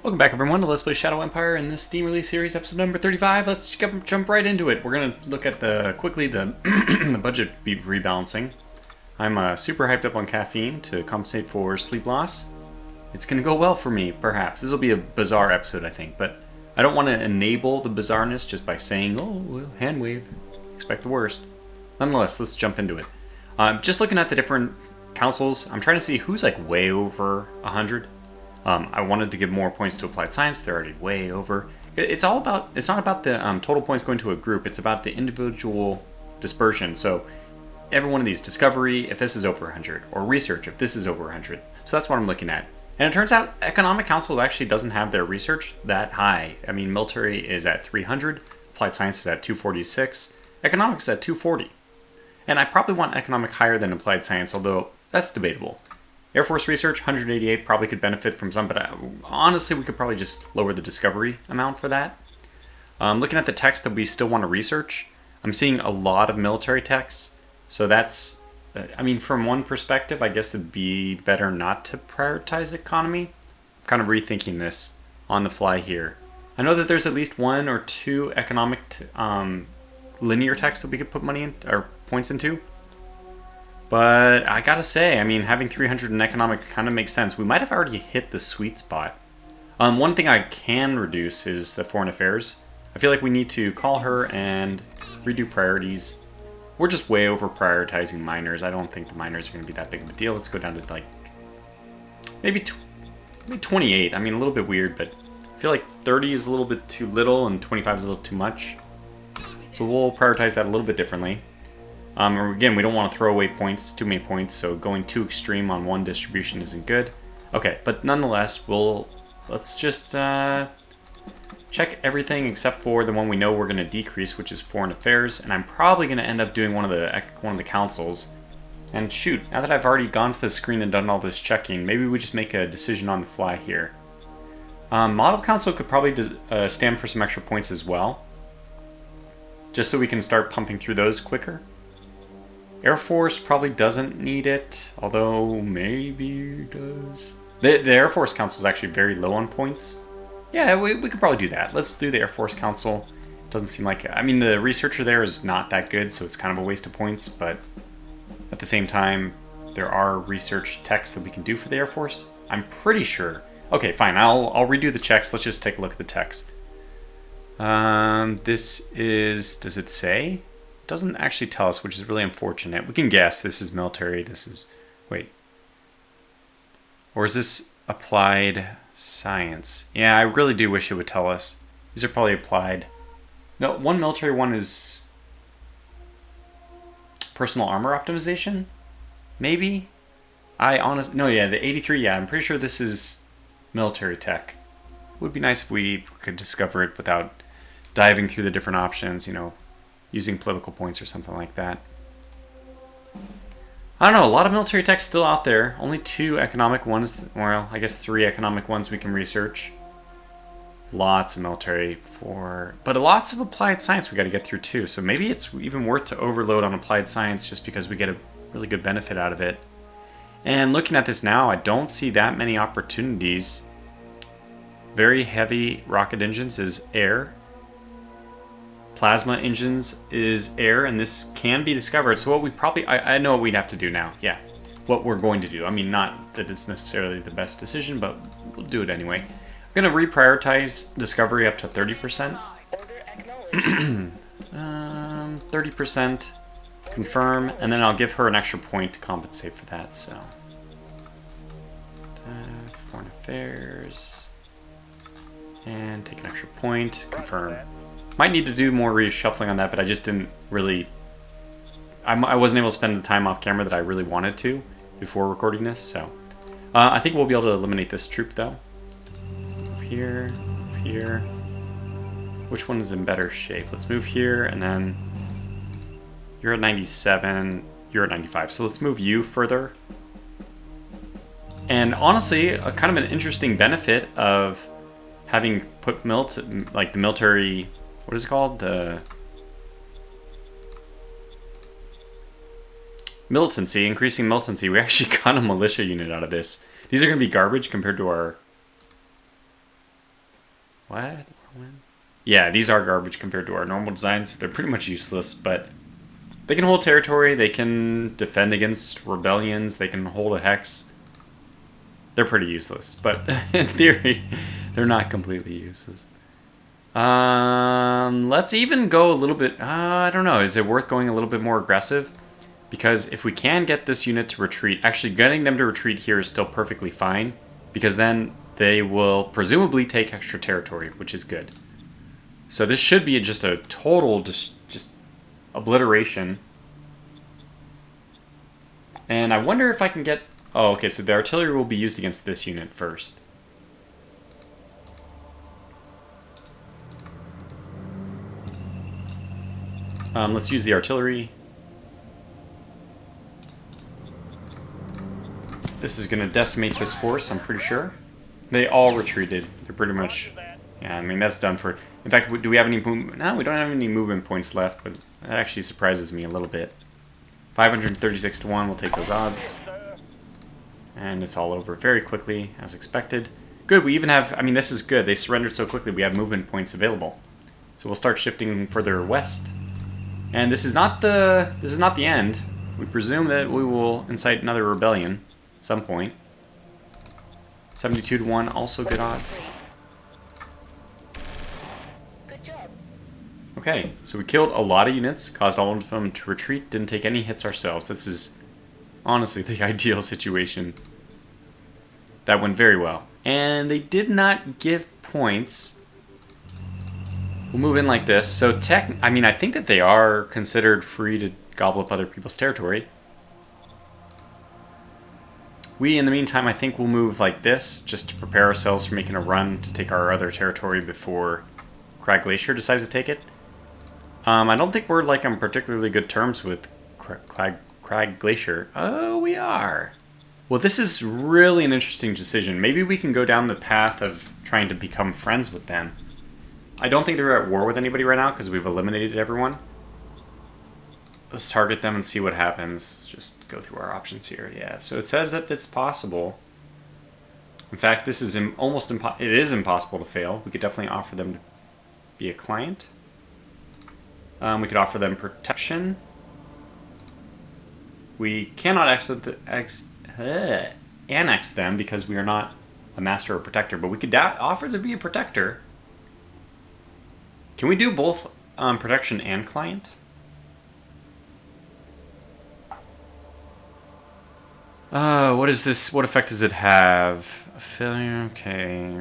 Welcome back everyone to Let's Play Shadow Empire in this Steam release series, episode number 35. Let's jump right into it. We're going to look at quickly the budget rebalancing. I'm super hyped up on caffeine to compensate for sleep loss. It's going to go well for me, perhaps. This will be a bizarre episode, I think, but I don't want to enable the bizarreness just by saying, oh, well, hand wave, expect the worst. Nonetheless, let's jump into it. Just looking at the different councils, I'm trying to see who's like way over 100. I wanted to give more points to applied science. They're already way over. It's not about the total points going to a group. It's about the individual dispersion. So every one of these, discovery, if this is over 100, or research, if this is over 100. So that's what I'm looking at. And it turns out Economic Council actually doesn't have their research that high. I mean, military is at 300, applied science is at 246, economics is at 240. And I probably want economic higher than applied science, although that's debatable. Air Force research, 188, probably could benefit from some, but honestly, we could probably just lower the discovery amount for that. Looking at the text that we still want to research, I'm seeing a lot of military texts, so that's, I mean, from one perspective, I guess it'd be better not to prioritize economy. I'm kind of rethinking this on the fly here. I know that there's at least one or two economic linear texts that we could put money in, or points into. But I gotta say, I mean, having 300 in economic kind of makes sense. We might have already hit the sweet spot. One thing I can reduce is the foreign affairs. I feel like we need to call her and redo priorities. We're just way over prioritizing minors. I don't think the minors are going to be that big of a deal. Let's go down to like maybe 28. I mean, a little bit weird, but I feel like 30 is a little bit too little and 25 is a little too much. So we'll prioritize that a little bit differently. Again, we don't want to throw away points, too many points, so going too extreme on one distribution isn't good. Okay, but nonetheless, let's just check everything except for the one we know we're going to decrease, which is foreign affairs, and I'm probably going to end up doing one of the councils. And shoot, now that I've already gone to the screen and done all this checking, maybe we just make a decision on the fly here. Model council could probably stand for some extra points as well, just so we can start pumping through those quicker. Air Force probably doesn't need it, although maybe it does. The Air Force Council is actually very low on points. Yeah, we could probably do that. Let's do the Air Force Council. Doesn't seem like it. I mean, the researcher there is not that good, so it's kind of a waste of points, but at the same time, there are research texts that we can do for the Air Force. I'm pretty sure. Okay, fine. I'll redo the checks. Let's just take a look at the text. This is... Does it say? Doesn't actually tell us, which is really unfortunate. We can guess this is military, this is... Wait. Or is this applied science? Yeah, I really do wish it would tell us. These are probably applied. No, one military one is... personal armor optimization? Maybe? No, yeah, the 83, yeah, I'm pretty sure this is military tech. It would be nice if we could discover it without diving through the different options, you know, using political points or something like that. I don't know, a lot of military tech still out there. Only 2 economic ones, well, I guess 3 economic ones we can research. Lots of military but lots of applied science we got to get through too. So maybe it's even worth to overload on applied science just because we get a really good benefit out of it. And looking at this now, I don't see that many opportunities. Very heavy rocket engines is air. Plasma engines is air, and this can be discovered. So what we probably... I know what we'd have to do now. Yeah, what we're going to do. I mean, not that it's necessarily the best decision, but we'll do it anyway. I'm going to reprioritize discovery up to 30%. 30%. Confirm, and then I'll give her an extra point to compensate for that, so... Foreign affairs... And take an extra point. Confirm. Might need to do more reshuffling on that, but I just didn't really... I wasn't able to spend the time off camera that I really wanted to before recording this, so... I think we'll be able to eliminate this troop, though. Move here, move here. Which one is in better shape? Let's move here, and then... You're at 97, you're at 95, so let's move you further. And honestly, kind of an interesting benefit of having put the military... What is it called? The militancy, increasing militancy. We actually got a militia unit out of this. These are going to be garbage compared to our What? Yeah, these are garbage compared to our normal designs. They're pretty much useless, but they can hold territory, they can defend against rebellions, they can hold a hex. They're pretty useless, but in theory, they're not completely useless. Let's even go a little bit, I don't know, is it worth going a little bit more aggressive? Because if we can get this unit to retreat, actually getting them to retreat here is still perfectly fine, because then they will presumably take extra territory, which is good. So this should be just a total just obliteration. And I wonder if I can get... Oh, okay, so the artillery will be used against this unit first. Let's use the artillery. This is going to decimate this force, I'm pretty sure. They all retreated. They're pretty much... Yeah, I mean, that's done for... In fact, do we have any movement? No, we don't have any movement points left, but that actually surprises me a little bit. 536 to 1, we'll take those odds. And it's all over very quickly, as expected. Good, we even have... I mean, this is good. They surrendered so quickly, we have movement points available. So we'll start shifting further west. And this is not the end. We presume that we will incite another rebellion at some point. 72 to 1, also good odds. Good job. Okay, so we killed a lot of units, caused all of them to retreat, didn't take any hits ourselves. This is honestly the ideal situation. That went very well. And they did not give points. We'll move in like this. So I mean, I think that they are considered free to gobble up other people's territory. We, in the meantime, I think we'll move like this, just to prepare ourselves for making a run to take our other territory before Craig Glacier decides to take it. I don't think we're like on particularly good terms with Craig Glacier. Oh, we are. Well, this is really an interesting decision. Maybe we can go down the path of trying to become friends with them. I don't think they're at war with anybody right now because we've eliminated everyone. Let's target them and see what happens. Just go through our options here. Yeah, so it says that it's possible. In fact, this is it is impossible to fail. We could definitely offer them to be a client. We could offer them protection. We cannot annex them because we are not a master or protector, but we could offer to be a protector. Can we do both protection and client? What is this? What effect does it have? Failure, okay.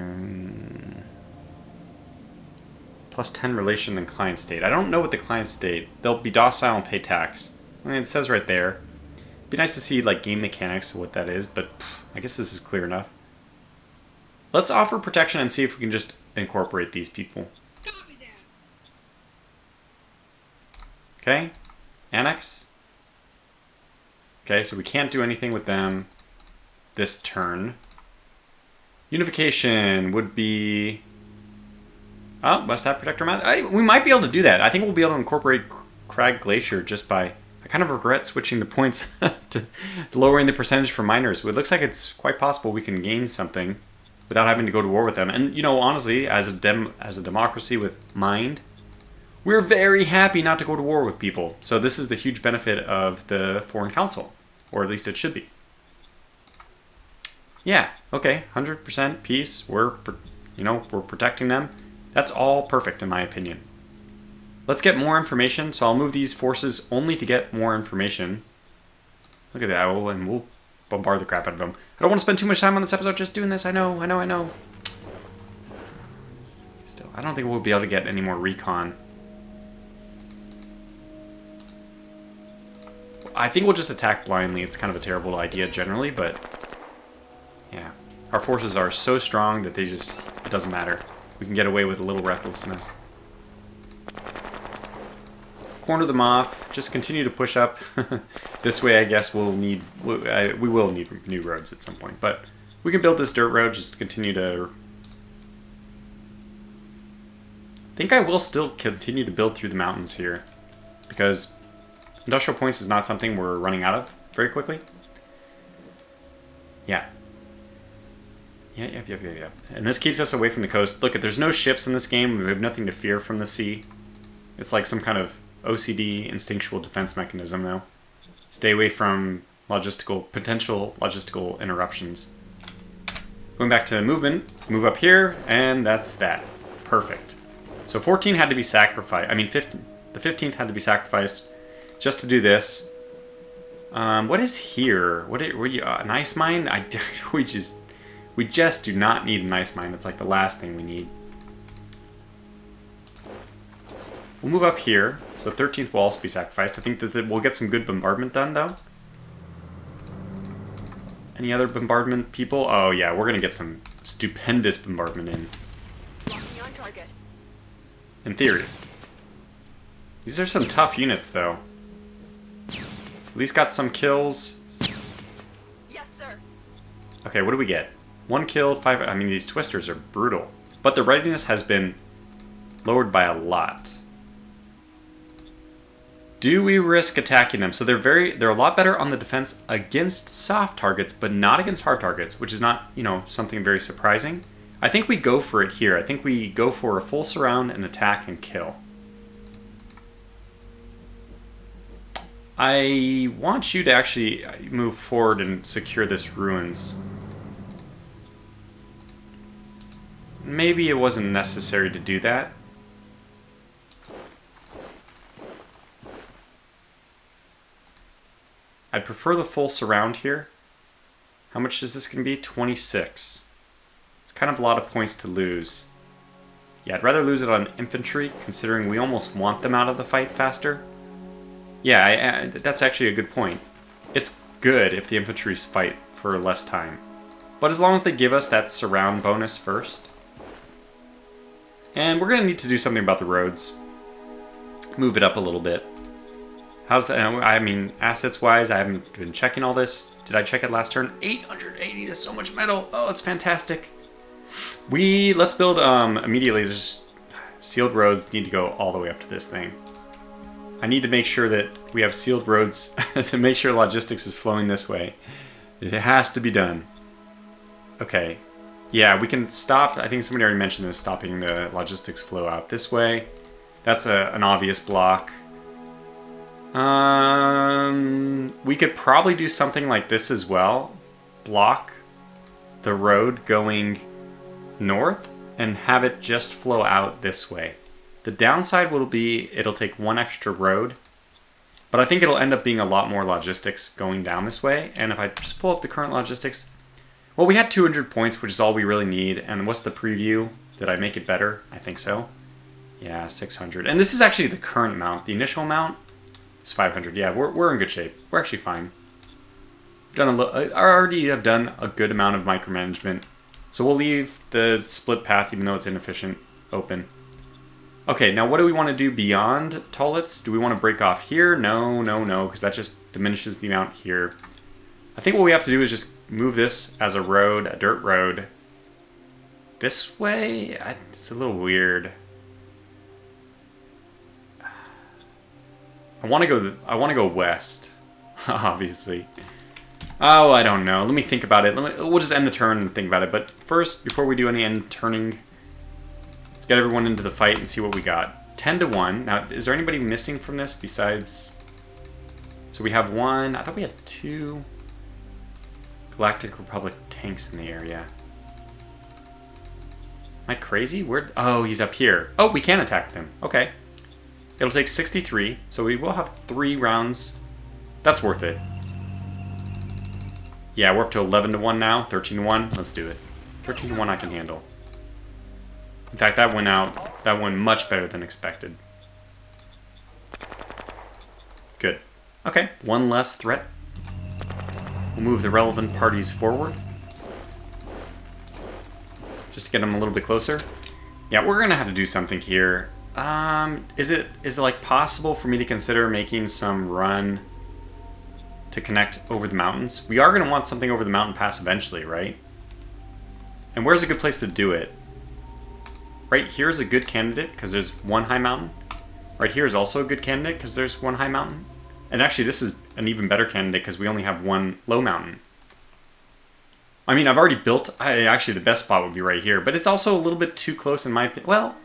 Plus 10 relation and client state. I don't know what the client state. They'll be docile and pay tax. I mean, it says right there. It'd be nice to see like game mechanics of what that is, but I guess this is clear enough. Let's offer protection and see if we can just incorporate these people. Okay, annex. Okay, so we can't do anything with them this turn. Unification would be... Oh, must have protector math. We might be able to do that. I think we'll be able to incorporate Craig Glacier just by... I kind of regret switching the points to lowering the percentage for miners. It looks like it's quite possible we can gain something without having to go to war with them. And, you know, honestly, as a democracy with mind... We're very happy not to go to war with people. So this is the huge benefit of the Foreign Council. Or at least it should be. Yeah, okay, 100% peace. We're protecting them. That's all perfect in my opinion. Let's get more information. So I'll move these forces only to get more information. Look at that. And we'll bombard the crap out of them. I don't want to spend too much time on this episode just doing this. I know. Still, I don't think we'll be able to get any more recon. I think we'll just attack blindly. It's kind of a terrible idea generally, but yeah. Our forces are so strong that it doesn't matter. We can get away with a little recklessness. Corner them off. Just continue to push up. This way, I guess we will need new roads at some point, but we can build this dirt road just to continue to... I think I will still continue to build through the mountains here because industrial points is not something we're running out of very quickly. Yeah. Yep. And this keeps us away from the coast. Look, there's no ships in this game. We have nothing to fear from the sea. It's like some kind of OCD instinctual defense mechanism, though. Stay away from potential logistical interruptions. Going back to movement, move up here, and that's that. Perfect. So 14 had to be sacrificed. I mean, the 15th had to be sacrificed just to do this. What is here? What are you? An ice mine? We just do not need an ice mine. That's like the last thing we need. We'll move up here. So 13th will also be sacrificed. I think that we'll get some good bombardment done, though. Any other bombardment people? Oh, yeah, we're going to get some stupendous bombardment in. On target. In theory. These are some tough units, though. At least got some kills. Yes, sir. Okay, what do we get? 1 kill, 5... I mean, these twisters are brutal. But the readiness has been lowered by a lot. Do we risk attacking them? So they're a lot better on the defense against soft targets, but not against hard targets, which is not, something very surprising. I think we go for it here. I think we go for a full surround and attack and kill. I want you to actually move forward and secure this ruins. Maybe it wasn't necessary to do that. I'd prefer the full surround here. How much is this going to be? 26. It's kind of a lot of points to lose. Yeah, I'd rather lose it on infantry, considering we almost want them out of the fight faster. Yeah, that's actually a good point. It's good if the infantry fight for less time. But as long as they give us that surround bonus first. And we're going to need to do something about the roads. Move it up a little bit. How's that? I mean, assets-wise, I haven't been checking all this. Did I check it last turn? 880, that's so much metal. Oh, it's fantastic. Let's build immediately. There's sealed roads need to go all the way up to this thing. I need to make sure that we have sealed roads to make sure logistics is flowing this way. It has to be done. Okay. Yeah, we can stop. I think somebody already mentioned this, stopping the logistics flow out this way. That's an obvious block. We could probably do something like this as well. Block the road going north and have it just flow out this way. The downside will be it'll take one extra road, but I think it'll end up being a lot more logistics going down this way. And if I just pull up the current logistics, well, we had 200 points, which is all we really need. And what's the preview? Did I make it better? I think so. Yeah, 600. And this is actually the current amount. The initial amount is 500. Yeah, we're in good shape. We're actually fine. I already have done a good amount of micromanagement. So we'll leave the split path, even though it's inefficient, open. Okay, now what do we want to do beyond Tollets? Do we want to break off here? No, because that just diminishes the amount here. I think what we have to do is just move this as a road, a dirt road. This way? It's a little weird. I want to go west, obviously. Oh, I don't know. Let me think about it. We'll just end the turn and think about it. But first, before we do any end turning, let's get everyone into the fight and see what we got. 10-1. Now, is there anybody missing from this besides... So we have one... I thought we had 2 Galactic Republic tanks in the area. Am I crazy? Oh, he's up here. Oh, we can attack them. Okay. It'll take 63, so we will have 3 rounds. That's worth it. Yeah, we're up to 11-1 now. 13-1. Let's do it. 13-1 I can handle. In fact, that went much better than expected. Good. Okay, one less threat. We'll move the relevant parties forward. Just to get them a little bit closer. Yeah, we're gonna have to do something here. Is it like possible for me to consider making some run to connect over the mountains? We are gonna want something over the mountain pass eventually, right? And where's a good place to do it? Right here is a good candidate because there's one high mountain. Right here is also a good candidate because there's one high mountain. And actually this is an even better candidate because we only have one low mountain. I mean, I've already built... actually, the best spot would be right here. But it's also a little bit too close in my opinion. Well,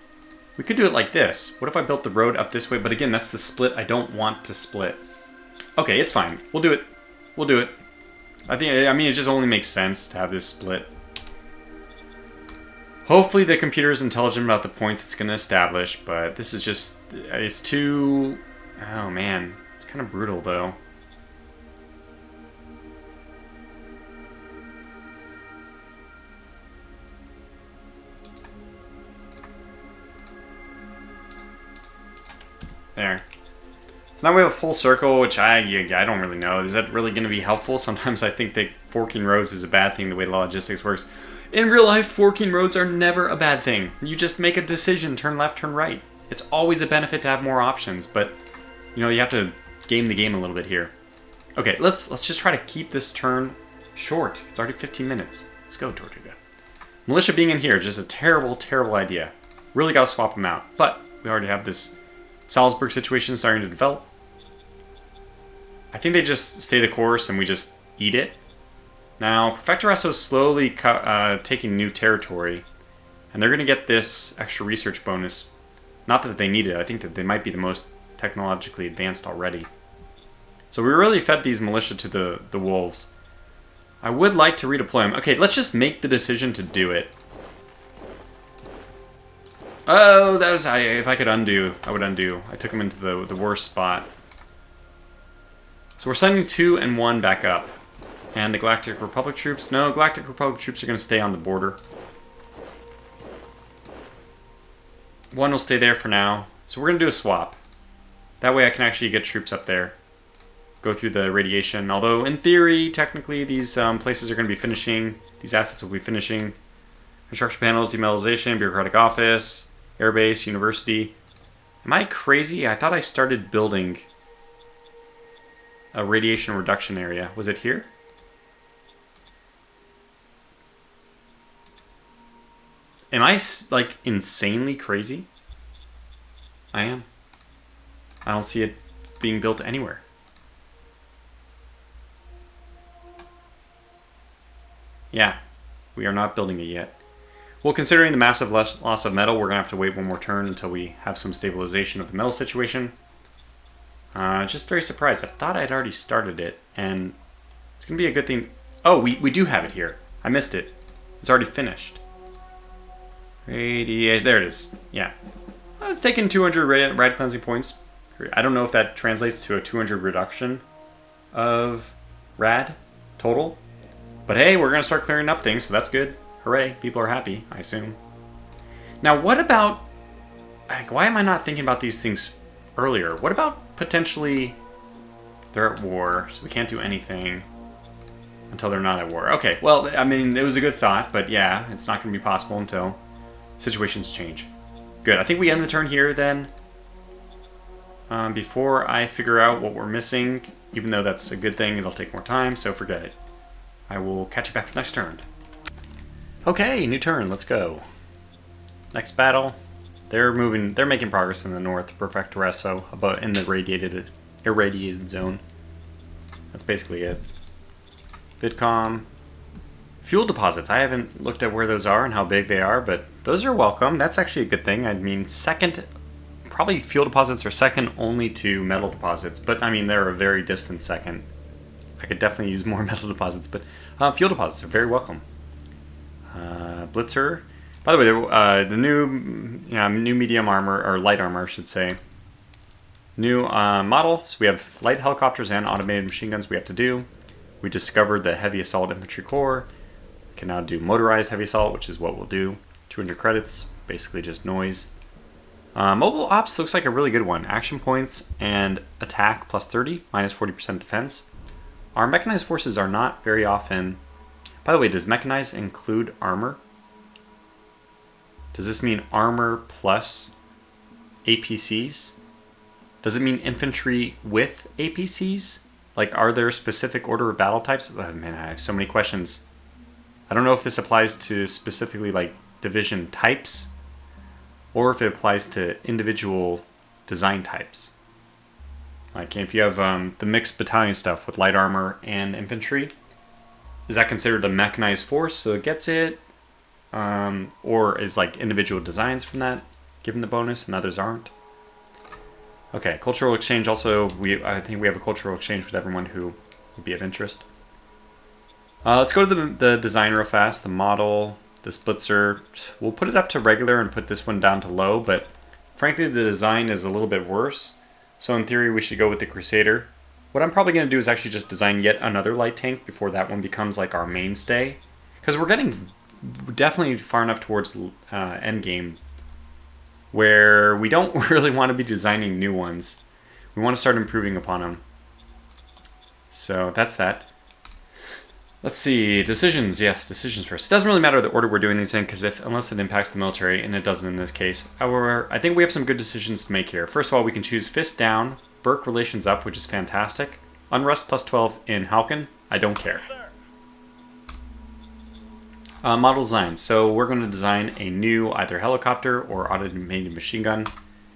we could do it like this. What if I built the road up this way? But again, that's the split. I don't want to split. Okay, it's fine. We'll do it. We'll do it. I mean, it just only makes sense to have this split. Hopefully the computer is intelligent about the points it's going to establish. But this is just... It's too... Oh, man. It's kind of brutal, though. There. So now we have a full circle, which I don't really know. Is that really going to be helpful? Sometimes I think that forking roads is a bad thing, the way the logistics works. In real life, forking roads are never a bad thing. You just make a decision, turn left, turn right. It's always a benefit to have more options, but you know, you have to game the game a little bit here. Okay, let's just try to keep this turn short. It's already 15 minutes. Let's go, Tortuga. Militia being in here, just a terrible, terrible idea. Really got to swap them out, but we already have this Salzburg situation starting to develop. I think they just stay the course and we just eat it. Now, Prefectorasso is slowly taking new territory, and they're going to get this extra research bonus. Not that they need it, I think that they might be the most technologically advanced already. So we really fed these militia to the wolves. I would like to redeploy them. Okay, let's just make the decision to do it. Oh, that was... if I could undo, I would undo. I took him into the worst spot. So we're sending 2 and 1 back up. And the Galactic Republic troops... No, Galactic Republic troops are going to stay on the border. 1 will stay there for now. So we're going to do a swap. That way I can actually get troops up there. Go through the radiation. Although, in theory, technically, these places are going to be finishing. These assets will be finishing. Construction panels, demilitarization, bureaucratic office... Airbase, university. Am I crazy? I thought I started building a radiation reduction area. Was it here? Am I, like, insanely crazy? I am. I don't see it being built anywhere. Yeah, we are not building it yet. Well, considering the massive loss of metal, we're going to have to wait one more turn until we have some stabilization of the metal situation. Just very surprised. I thought I'd already started it, and it's going to be a good thing. Oh, we do have it here. I missed it. It's already finished. Radiate. There it is. Yeah. Well, it's taken 200 rad cleansing points. I don't know if that translates to a 200 reduction of rad total. But hey, we're going to start clearing up things, so that's good. Hooray, people are happy, I assume. Now, what about... Like, why am I not thinking about these things earlier? What about potentially... They're at war, so we can't do anything until they're not at war. Okay, well, I mean, it was a good thought, but yeah, it's not going to be possible until situations change. Good, I think we end the turn here, then. Before I figure out what we're missing, even though that's a good thing, it'll take more time, so forget it. I will catch you back for the next turn. Okay, new turn, let's go. Next battle. They're making progress in the north, Prefectorasso, about in the irradiated zone. That's basically it. Vidcom. Fuel deposits. I haven't looked at where those are and how big they are, but those are welcome. That's actually a good thing. I mean, probably fuel deposits are second only to metal deposits, but I mean, they're a very distant second. I could definitely use more metal deposits, but fuel deposits are very welcome. Blitzer. By the way, the new medium armor, or light armor, I should say. New model. So we have light helicopters and automated machine guns we have to do. We discovered the heavy assault infantry corps. We can now do motorized heavy assault, which is what we'll do. 200 credits, basically just noise. Mobile ops looks like a really good one. Action points and attack plus 30, minus 40% defense. Our mechanized forces are not very often... By the way, does mechanized include armor? Does this mean armor plus APCs? Does it mean infantry with APCs? Like, are there specific order of battle types? Oh, man, I have so many questions. I don't know if this applies to specifically, like, division types, or if it applies to individual design types. Like, if you have the mixed battalion stuff with light armor and infantry, is that considered a mechanized force, so it gets it? Or is like individual designs from that given the bonus and others aren't? Okay, cultural exchange also, I think we have a cultural exchange with everyone who would be of interest. Let's go to the design real fast, the model, the splitzer. We'll put it up to regular and put this one down to low, but frankly the design is a little bit worse. So in theory we should go with the Crusader. What I'm probably going to do is actually just design yet another light tank before that one becomes like our mainstay. Because we're getting definitely far enough towards endgame where we don't really want to be designing new ones. We want to start improving upon them. So that's that. Let's see, decisions. Yes, decisions first. It doesn't really matter the order we're doing these in, because unless it impacts the military, and it doesn't in this case. However, I think we have some good decisions to make here. First of all, we can choose Fist down, Burke relations up, which is fantastic. Unrest plus 12 in Halkin. I don't care. Model design. So we're going to design a new either helicopter or automated machine gun.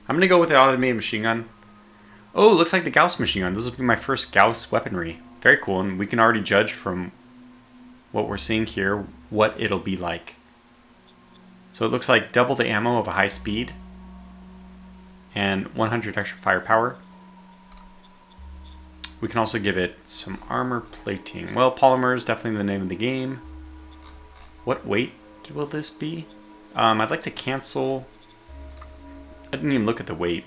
I'm going to go with the automated machine gun. Oh, it looks like the Gauss machine gun. This will be my first Gauss weaponry. Very cool, and we can already judge from what we're seeing here what it'll be like. So it looks like double the ammo of a high speed and 100 extra firepower. We can also give it some armor plating. Well, polymer is definitely the name of the game. What weight will this be? I'd like to cancel. I didn't even look at the weight.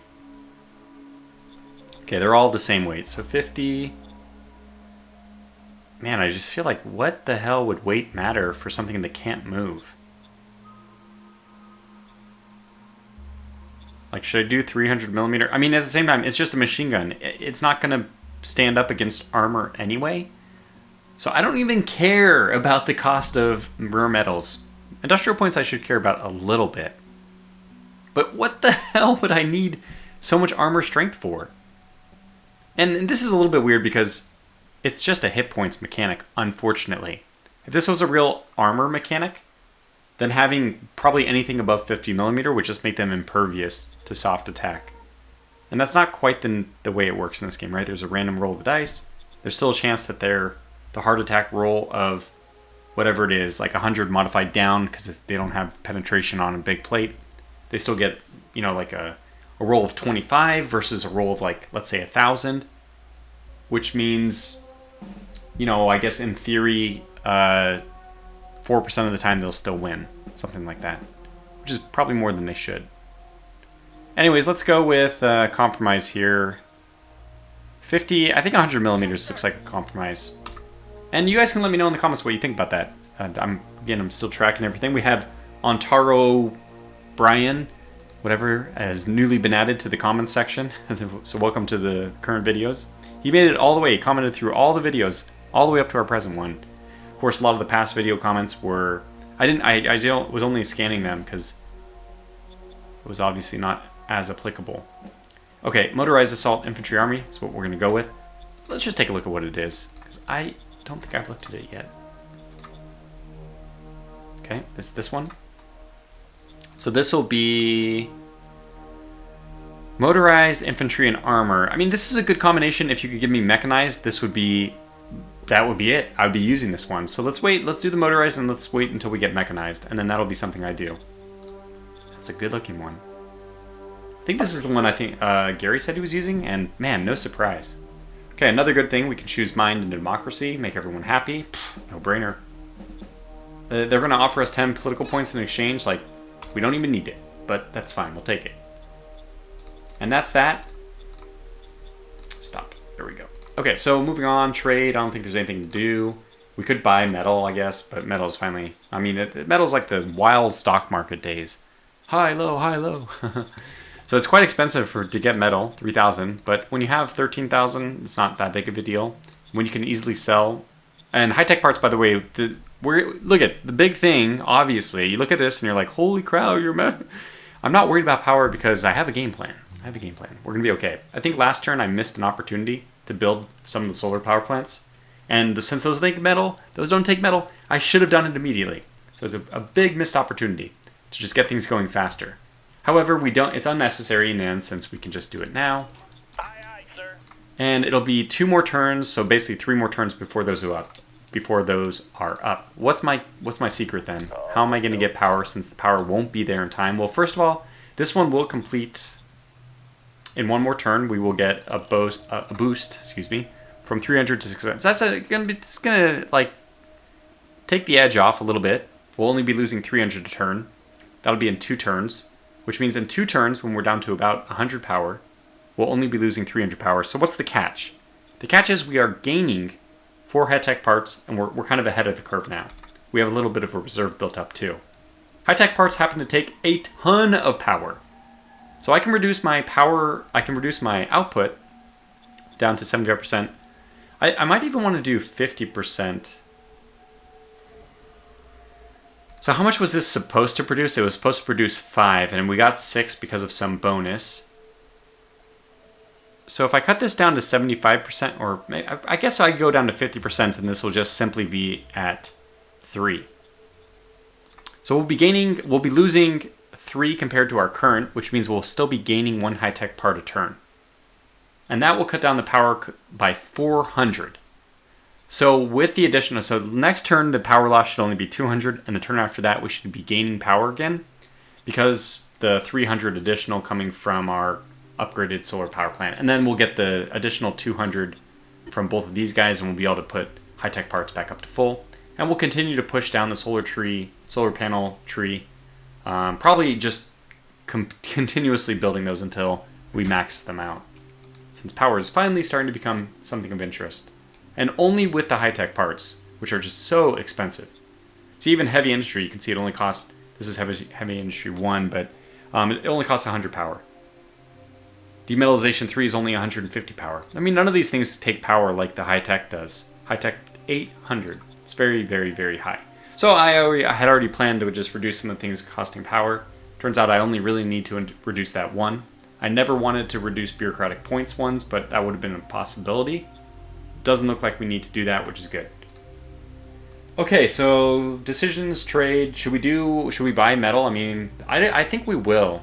Okay, they're all the same weight. So 50. Man, I just feel like what the hell would weight matter for something that can't move? Like, should I do 300 millimeter? I mean, at the same time, it's just a machine gun. It's not going to stand up against armor anyway. So I don't even care about the cost of rare metals. Industrial points I should care about a little bit. But what the hell would I need so much armor strength for? And this is a little bit weird because it's just a hit points mechanic, unfortunately. If this was a real armor mechanic, then having probably anything above 50 millimeter would just make them impervious to soft attack. And that's not quite the way it works in this game, right? There's a random roll of the dice. There's still a chance that the hard attack roll of whatever it is, like 100 modified down because they don't have penetration on a big plate. They still get, like a roll of 25 versus a roll of like, let's say 1,000, which means, I guess in theory, 4% of the time they'll still win, something like that, which is probably more than they should. Anyways, let's go with compromise here. 50, I think 100 millimeters looks like a compromise. And you guys can let me know in the comments what you think about that. I'm still tracking everything. We have Ontaro Brian, whatever, has newly been added to the comments section. So welcome to the current videos. He made it all the way. He commented through all the videos, all the way up to our present one. Of course, a lot of the past video comments were... I was only scanning them because it was obviously not as applicable. Okay, motorized assault infantry army is what we're going to go with. Let's just take a look at what it is, because I don't think I've looked at it yet. Okay, this one. So this will be motorized infantry and armor. I mean, this is a good combination. If you could give me mechanized, that would be it. I would be using this one. So let's wait. Let's do the motorized and let's wait until we get mechanized, and then that'll be something I do. That's a good looking one. I think this is the one I think Gary said he was using, and man, no surprise. Okay, another good thing, we can choose mind and democracy, make everyone happy. No brainer. They're going to offer us 10 political points in exchange. Like, we don't even need it, but that's fine. We'll take it. And that's that. Stop. There we go. Okay, so moving on, trade. I don't think there's anything to do. We could buy metal, I guess, but metal's finally... I mean, metal's like the wild stock market days. High, low, high, low. So it's quite expensive to get metal, 3,000, but when you have 13,000, it's not that big of a deal. When you can easily sell... And high-tech parts, by the way, look at the big thing, obviously. You look at this and you're like, holy cow, you're mad. I'm not worried about power because I have a game plan. We're going to be okay. I think last turn I missed an opportunity to build some of the solar power plants. And since those don't take metal, I should have done it immediately. So it's a big missed opportunity to just get things going faster. However, it's unnecessary in the end since we can just do it now. Aye, aye, sir. And it'll be 2 more turns, so basically 3 more turns before those are up. before those are up. What's my secret then? How am I going to get power since the power won't be there in time? Well, first of all, this one will complete in one more turn. We will get a boost, excuse me, from 300 to 600. So that's it's gonna like take the edge off a little bit. We'll only be losing 300 a turn. That'll be in 2 turns, which means in 2 turns, when we're down to about 100 power, we'll only be losing 300 power. So what's the catch? The catch is we are gaining 4 high-tech parts, and we're kind of ahead of the curve now. We have a little bit of a reserve built up too. High-tech parts happen to take a ton of power. So I can reduce my power, I can reduce my output down to 75%. I might even want to do 50%. So how much was this supposed to produce? It was supposed to produce 5, and we got 6 because of some bonus. So if I cut this down to 75%, or I guess I go down to 50%, and this will just simply be at 3. So we'll be losing 3 compared to our current, which means we'll still be gaining 1 high-tech part a turn. And that will cut down the power by 400. So with the addition, so next turn the power loss should only be 200, and the turn after that we should be gaining power again, because the 300 additional coming from our upgraded solar power plant. And then we'll get the additional 200 from both of these guys, and we'll be able to put high-tech parts back up to full. And we'll continue to push down the solar panel tree, probably just continuously building those until we max them out, since power is finally starting to become something of interest. And only with the high-tech parts, which are just so expensive. See, even heavy industry, you can see it only costs, this is heavy industry 1, but it only costs 100 power. Demetallization 3 is only 150 power. I mean, none of these things take power like the high-tech does. High-tech 800. It's very, very, very high. So I had already planned to just reduce some of the things costing power. Turns out I only really need to reduce that 1. I never wanted to reduce bureaucratic points ones, but that would have been a possibility. Doesn't look like we need to do that, which is good. Okay, so decisions, trade. Should we buy metal? I mean, I think we will.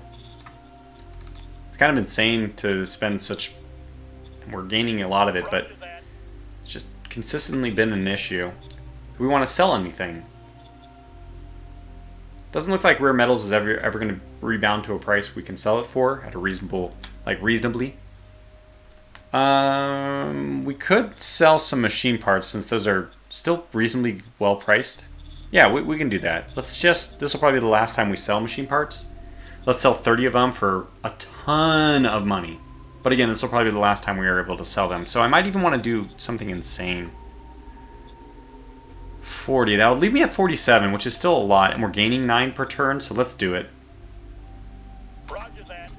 It's kind of insane to spend such, we're gaining a lot of it, but it's just consistently been an issue. Do we want to sell anything? Doesn't look like rare metals is ever going to rebound to a price we can sell it for at a reasonably. We could sell some machine parts since those are still reasonably well priced. Yeah, we can do that. This will probably be the last time we sell machine parts. Let's sell 30 of them for a ton of money. But again, this will probably be the last time we are able to sell them. So I might even want to do something insane. 40, that would leave me at 47, which is still a lot, and we're gaining 9 per turn, so let's do it.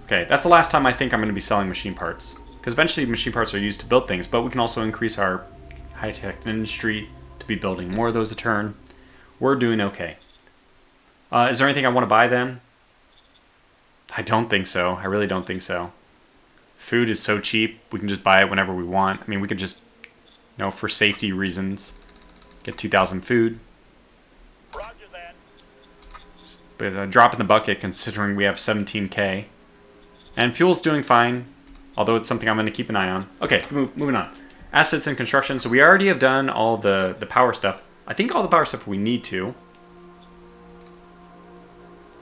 Okay, that's the last time I think I'm going to be selling machine parts. Because eventually machine parts are used to build things, but we can also increase our high-tech industry to be building more of those a turn. We're doing okay. Is there anything I want to buy then? I don't think so. I really don't think so. Food is so cheap, we can just buy it whenever we want. I mean, we could just, for safety reasons, get 2,000 food. Roger that. But a drop in the bucket considering we have 17k. And fuel's doing fine. Although it's something I'm going to keep an eye on. Okay, moving on. Assets and construction. So we already have done all the power stuff. I think all the power stuff we need to.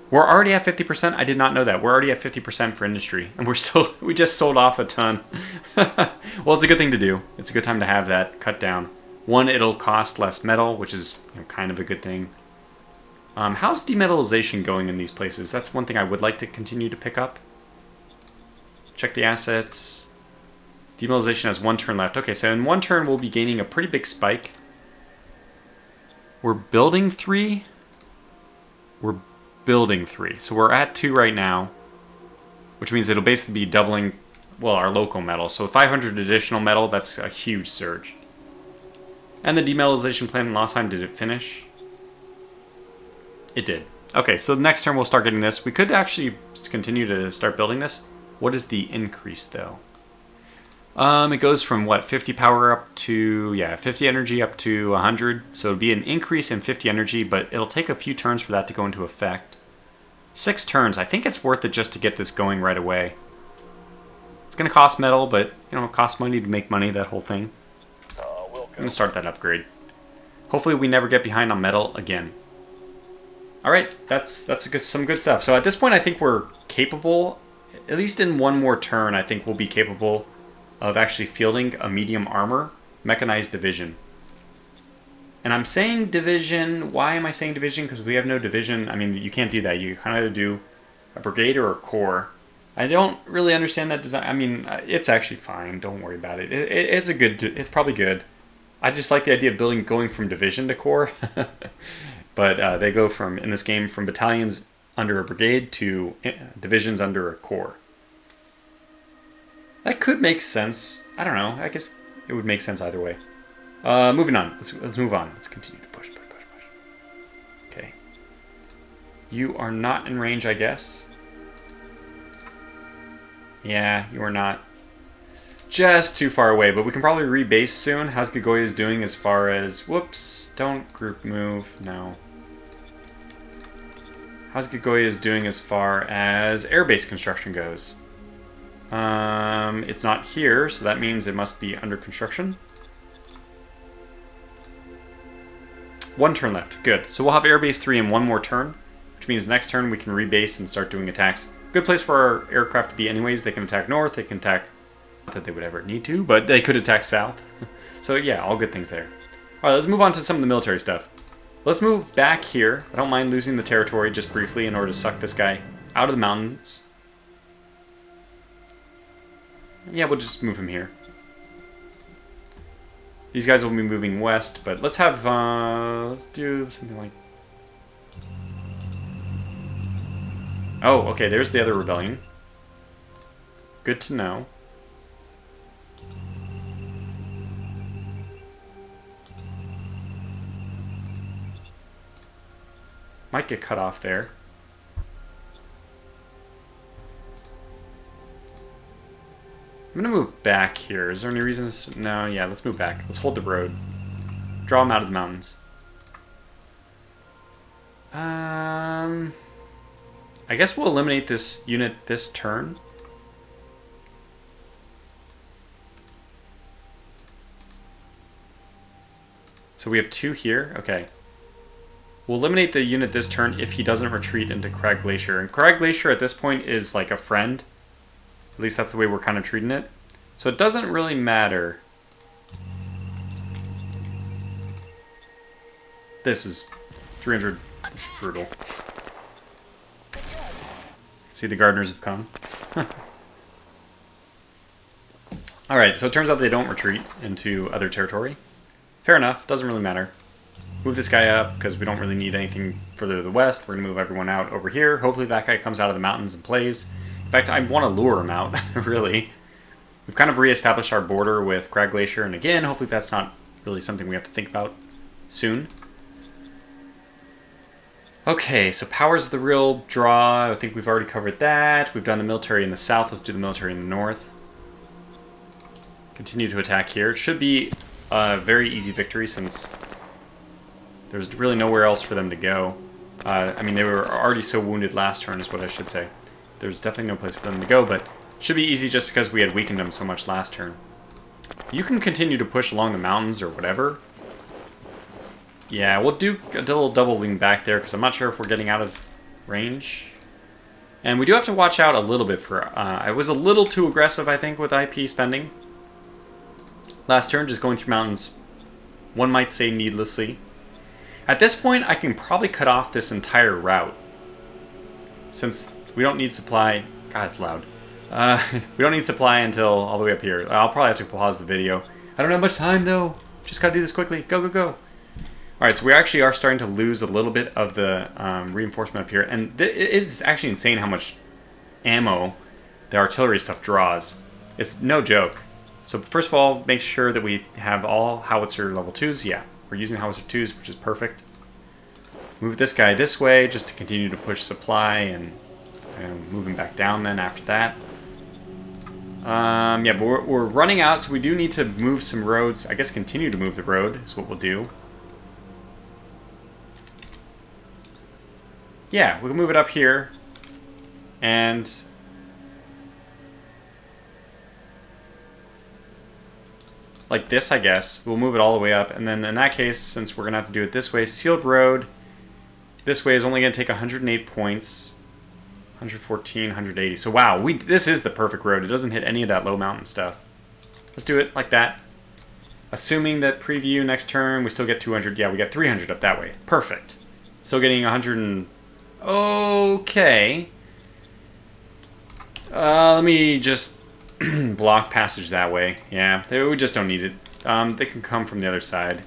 We're already at 50%. I did not know that. We're already at 50% for industry. And we just sold off a ton. Well, it's a good thing to do. It's a good time to have that cut down. 1, it'll cost less metal, which is kind of a good thing. How's demetallization going in these places? That's one thing I would like to continue to pick up. Check the assets. Demetallization has 1 turn left. Okay, so in 1 turn we'll be gaining a pretty big spike. We're building 3. We're building 3. So we're at 2 right now, which means it'll basically be doubling, well, our local metal. So 500 additional metal, that's a huge surge. And the demetallization plant in Lostheim, did it finish? It did. Okay, so the next turn we'll start getting this. We could actually continue to start building this. What is the increase, though? It goes from, 50 power up to, 50 energy up to 100. So it'll be an increase in 50 energy, but it'll take a few turns for that to go into effect. 6 turns. I think it's worth it just to get this going right away. It's going to cost metal, but, it costs money to make money, that whole thing. I'm going to start that upgrade. Hopefully we never get behind on metal again. All right, that's some good stuff. So at this point, I think we're capable, at least in one more turn, I think we'll be capable of actually fielding a medium armor mechanized division. And I'm saying division. Why am I saying division? Because we have no division. I mean, you can't do that. You kind of do a brigade or a corps. I don't really understand that design. I mean, it's actually fine. Don't worry about it. It's a good. It's probably good. I just like the idea of going from division to corps. But they go from, in this game, from battalions under a brigade to divisions under a corps. That could make sense. I don't know. I guess it would make sense either way. Moving on. Let's move on. Let's continue to push. Okay. You are not in range, I guess. Yeah, you are not. Just too far away, but we can probably rebase soon. How's Gagoya's doing as far as... Whoops, don't group move. No. How's Gagoya's doing as far as airbase construction goes? It's not here, so that means it must be under construction. 1 turn left. Good. So we'll have airbase 3 in 1 more turn, which means next turn we can rebase and start doing attacks. Good place for our aircraft to be anyways. They can attack north, they can attack... Not that they would ever need to, but they could attack south. So yeah, all good things there. Alright, let's move on to some of the military stuff. Let's move back here. I don't mind losing the territory just briefly in order to suck this guy out of the mountains. Yeah, we'll just move him here. These guys will be moving west, but let's have, let's do something like... Oh, okay, there's the other rebellion. Good to know. Might get cut off there. I'm gonna move back here. Is there any reason to... No, yeah, let's move back. Let's hold the road. Draw them out of the mountains. I guess we'll eliminate this unit this turn. So we have 2 here. Okay. We'll eliminate the unit this turn if he doesn't retreat into Craig Glacier. And Craig Glacier at this point is like a friend. At least that's the way we're kind of treating it. So it doesn't really matter. This is 300. This is brutal. See, the gardeners have come. Alright, so it turns out they don't retreat into other territory. Fair enough, doesn't really matter. Move this guy up, because we don't really need anything further to the west. We're going to move everyone out over here. Hopefully that guy comes out of the mountains and plays. In fact, I want to lure him out, really. We've kind of reestablished our border with Craig Glacier, and again, hopefully that's not really something we have to think about soon. Okay, so power's the real draw. I think we've already covered that. We've done the military in the south. Let's do the military in the north. Continue to attack here. It should be a very easy victory since there's really nowhere else for them to go. I mean, they were already so wounded last turn is what I should say. There's definitely no place for them to go, but it should be easy just because we had weakened them so much last turn. You can continue to push along the mountains or whatever. Yeah, we'll do a little double lean back there because I'm not sure if we're getting out of range. And we do have to watch out a little bit for... I was a little too aggressive, I think, with IP spending. Last turn, just going through mountains, one might say needlessly. At this point, I can probably cut off this entire route. Since we don't need supply... God, it's loud. We don't need supply until all the way up here. I'll probably have to pause the video. I don't have much time, though. Just gotta do this quickly. Go, go, go. Alright, so we actually are starting to lose a little bit of the reinforcement up here. And it's actually insane how much ammo the artillery stuff draws. It's no joke. So first of all, make sure that we have all howitzer level 2s. Yeah, we're using howitzer 2s, which is perfect. Move this guy this way just to continue to push supply and move him back down then after that. Yeah, but we're running out, so we do need to move some roads. I guess continue to move the road is what we'll do. Yeah, we can move it up here. And... like this, I guess. We'll move it all the way up. And then in that case, since we're going to have to do it this way, sealed road this way is only going to take 108 points. 114, 180. So wow, this is the perfect road. It doesn't hit any of that low mountain stuff. Let's do it like that. Assuming that preview next turn, we still get 200. Yeah, we got 300 up that way. Perfect. Still getting 100 and... Okay. Let me just block passage that way. Yeah, we just don't need it. They can come from the other side.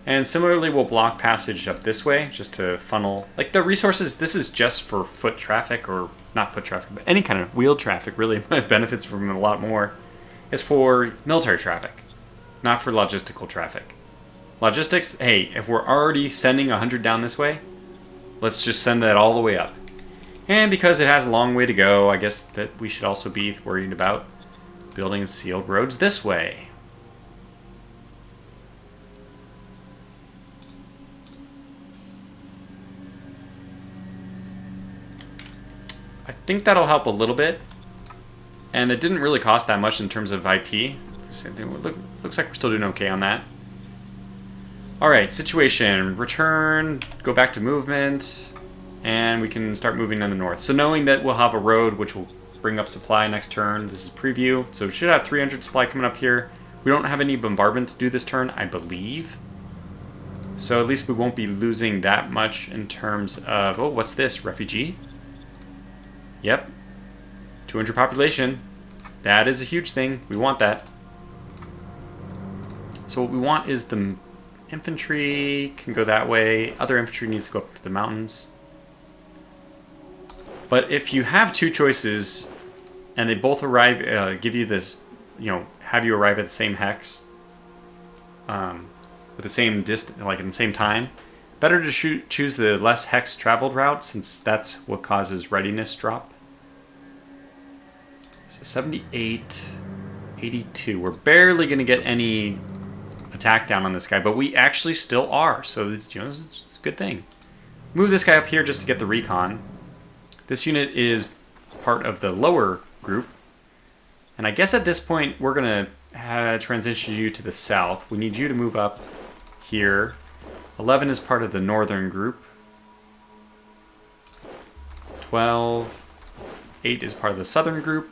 And similarly, we'll block passage up this way, just to funnel... Like, the resources, this is just for foot traffic, or not foot traffic, but any kind of wheeled traffic, really. It benefits from it a lot more. It's for military traffic, not for logistical traffic. Logistics, hey, if we're already sending 100 down this way, let's just send that all the way up. And because it has a long way to go, I guess that we should also be worried about building sealed roads this way. I think that'll help a little bit. And it didn't really cost that much in terms of IP. Looks like we're still doing okay on that. Alright, situation. Return, go back to movement, and we can start moving in the north. So knowing that we'll have a road which will bring up supply next turn. This is preview. So we should have 300 supply coming up here. We don't have any bombardment to do this turn, I believe. So at least we won't be losing that much in terms of... Oh, what's this? Refugee? Yep. 200 population. That is a huge thing. We want that. So what we want is the infantry can go that way. Other infantry needs to go up to the mountains. But if you have two choices and they both arrive, give you this, have you arrive at the same hex with the same distance, like in the same time, better to choose the less hex traveled route, since that's what causes readiness drop. So 78, 82. We're barely going to get any attack down on this guy, but we actually still are. So it's a good thing. Move this guy up here just to get the recon. This unit is part of the lower group. And I guess at this point, we're going to transition you to the south. We need you to move up here. 11 is part of the northern group. 12. 8 is part of the southern group.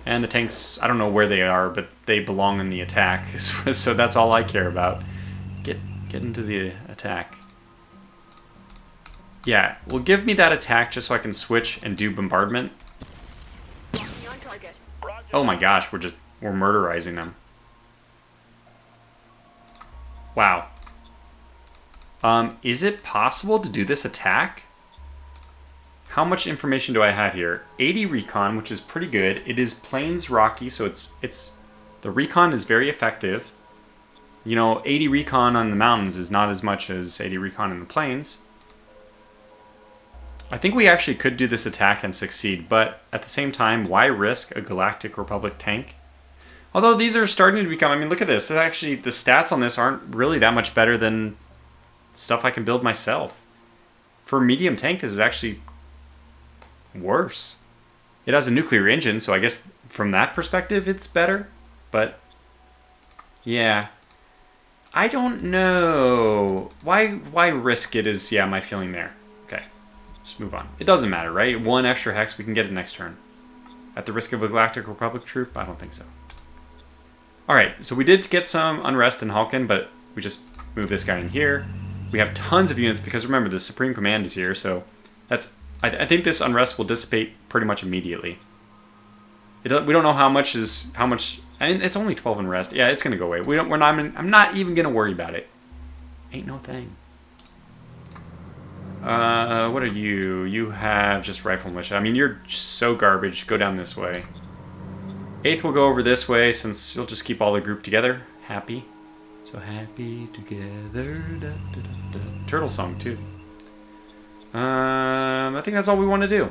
And the tanks, I don't know where they are, but they belong in the attack. So that's all I care about. Get into the attack. Yeah, well, give me that attack just so I can switch and do bombardment. Locking on target. Oh my gosh, we're murderizing them. Wow. Is it possible to do this attack? How much information do I have here? 80 recon, which is pretty good. It is plains rocky, so it's the recon is very effective. 80 recon on the mountains is not as much as 80 recon in the plains. I think we actually could do this attack and succeed, but at the same time, why risk a Galactic Republic tank? Although these are starting to become, look at this. Actually, the stats on this aren't really that much better than stuff I can build myself. For a medium tank, this is actually worse. It has a nuclear engine, so I guess from that perspective, it's better. But, yeah. I don't know. Why risk it is, yeah, my feeling there. Okay. Just move on. It doesn't matter, right? One extra hex, we can get it next turn. At the risk of a Galactic Republic troop? I don't think so. Alright, so we did get some unrest in Halkin, but we just moved this guy in here. We have tons of units because remember, the Supreme Command is here, so that's... I think this unrest will dissipate pretty much immediately. We don't know how much is... it's only 12 unrest. Yeah, it's going to go away. I'm not even going to worry about it. Ain't no thing. What are you? You have just rifle militia. You're so garbage. Go down this way. 8th will go over this way since you'll just keep all the group together. Happy. So happy together. Da, da, da, da. Turtle song, too. I think that's all we want to do.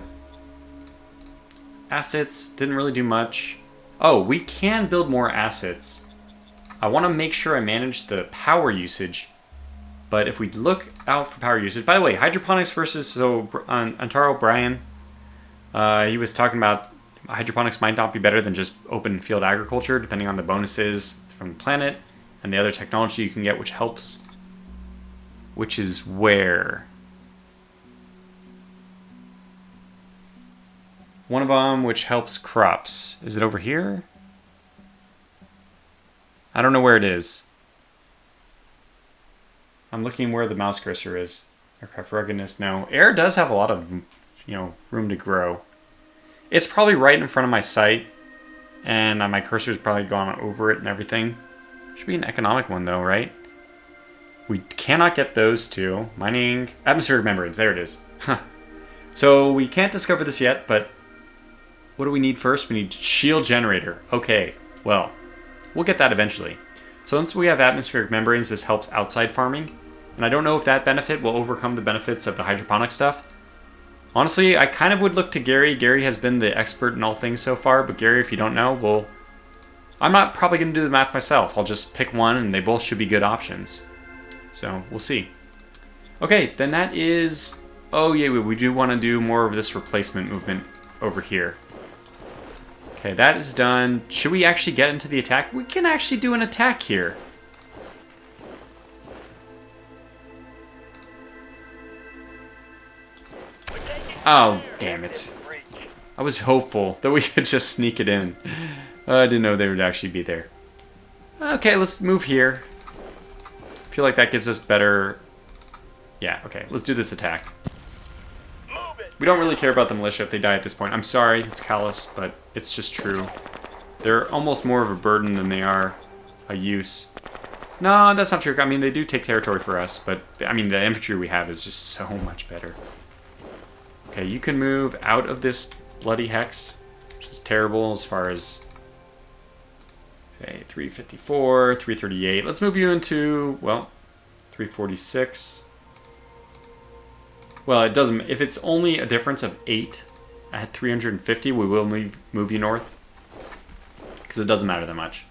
Assets. Didn't really do much. Oh, we can build more assets. I want to make sure I manage the power usage. But if we look out for power usage... By the way, hydroponics versus... So, Antaro Brian, he was talking about hydroponics might not be better than just open field agriculture, depending on the bonuses from the planet and the other technology you can get, which helps. Which is where? One of them, which helps crops. Is it over here? I don't know where it is. I'm looking where the mouse cursor is. Aircraft ruggedness, no. Air does have a lot of, room to grow. It's probably right in front of my site, and my cursor's probably gone over it and everything. Should be an economic one though, right? We cannot get those two. Mining, atmospheric membranes, there it is. Huh. So we can't discover this yet, but what do we need first? We need shield generator. Okay, well, we'll get that eventually. So once we have atmospheric membranes, this helps outside farming. And I don't know if that benefit will overcome the benefits of the hydroponic stuff. Honestly, I kind of would look to Gary. Gary has been the expert in all things so far, but Gary, if you don't know, well, I'm not probably going to do the math myself. I'll just pick one, and they both should be good options. So, we'll see. Okay, then that is... Oh, yeah, we do want to do more of this replacement movement over here. Okay, that is done. Should we actually get into the attack? We can actually do an attack here. Oh, damn it. I was hopeful that we could just sneak it in. I didn't know they would actually be there. Okay, let's move here. I feel like that gives us better... Yeah, okay, let's do this attack. We don't really care about the militia if they die at this point. I'm sorry, it's callous, but it's just true. They're almost more of a burden than they are a use. No, that's not true. I mean, they do take territory for us, but I mean, the infantry we have is just so much better. Okay, you can move out of this bloody hex, which is terrible as far as... Okay, 354, 338. Let's move you into, well, 346. Well, it doesn't... If it's only a difference of 8 at 350, we will move you north. Because it doesn't matter that much.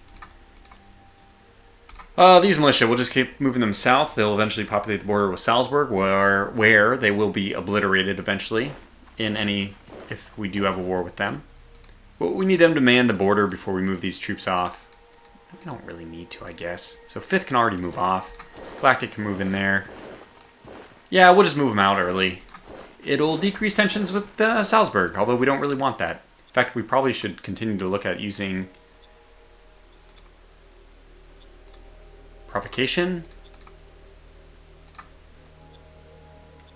These militia, we'll just keep moving them south. They'll eventually populate the border with Salzburg, where they will be obliterated eventually in any... if we do have a war with them. But we need them to man the border before we move these troops off. We don't really need to, I guess. So 5th can already move off. Galactic can move in there. Yeah, we'll just move them out early. It'll decrease tensions with Salzburg, although we don't really want that. In fact, we probably should continue to look at using provocation.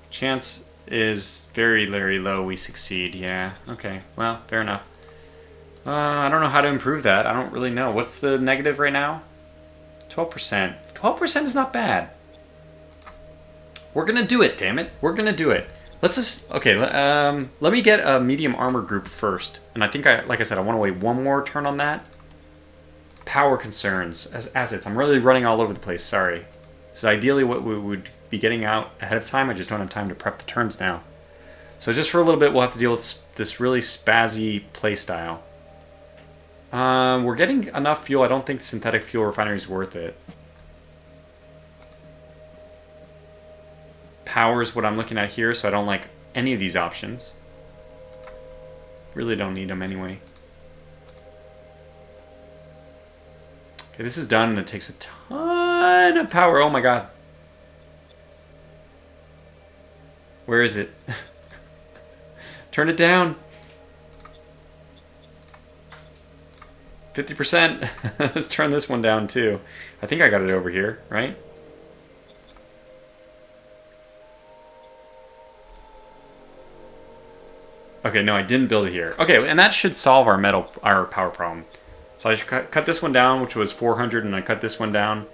Chance is very, very low we succeed. Yeah, okay. Well, fair enough. I don't know how to improve that. I don't really know. What's the negative right now? 12%. 12% is not bad. We're gonna do it, damn it. We're gonna do it. Let's just... Okay, let me get a medium armor group first. And I think, like I said, I want to wait one more turn on that. Power concerns as assets. I'm really running all over the place, sorry. This is ideally what we would be getting out ahead of time. I just don't have time to prep the turns now. So just for a little bit, we'll have to deal with this really spazzy playstyle. We're getting enough fuel. I don't think synthetic fuel refinery is worth it. Power is what I'm looking at here, so I don't like any of these options. Really don't need them anyway. Okay, this is done, and it takes a ton of power. Oh my god. Where is it? Turn it down. 50%. Let's turn this one down too. I think I got it over here, right? Okay, no, I didn't build it here. Okay, and that should solve our power problem. So I should cut this one down, which was 400, and I cut this one down,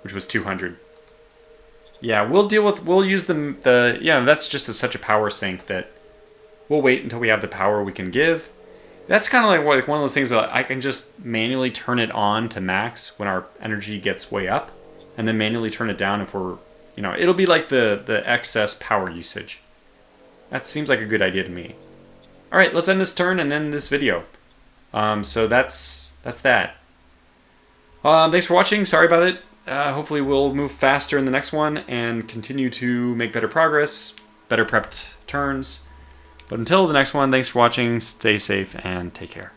which was 200. Yeah, we'll use yeah, that's just such a power sink that we'll wait until we have the power we can give. That's kind of like one of those things that I can just manually turn it on to max when our energy gets way up, and then manually turn it down if we're, it'll be like the excess power usage. That seems like a good idea to me. All right, let's end this turn and end this video. So that's that. Thanks for watching. Sorry about it. Hopefully we'll move faster in the next one and continue to make better progress, better prepped turns. But until the next one, thanks for watching, stay safe, and take care.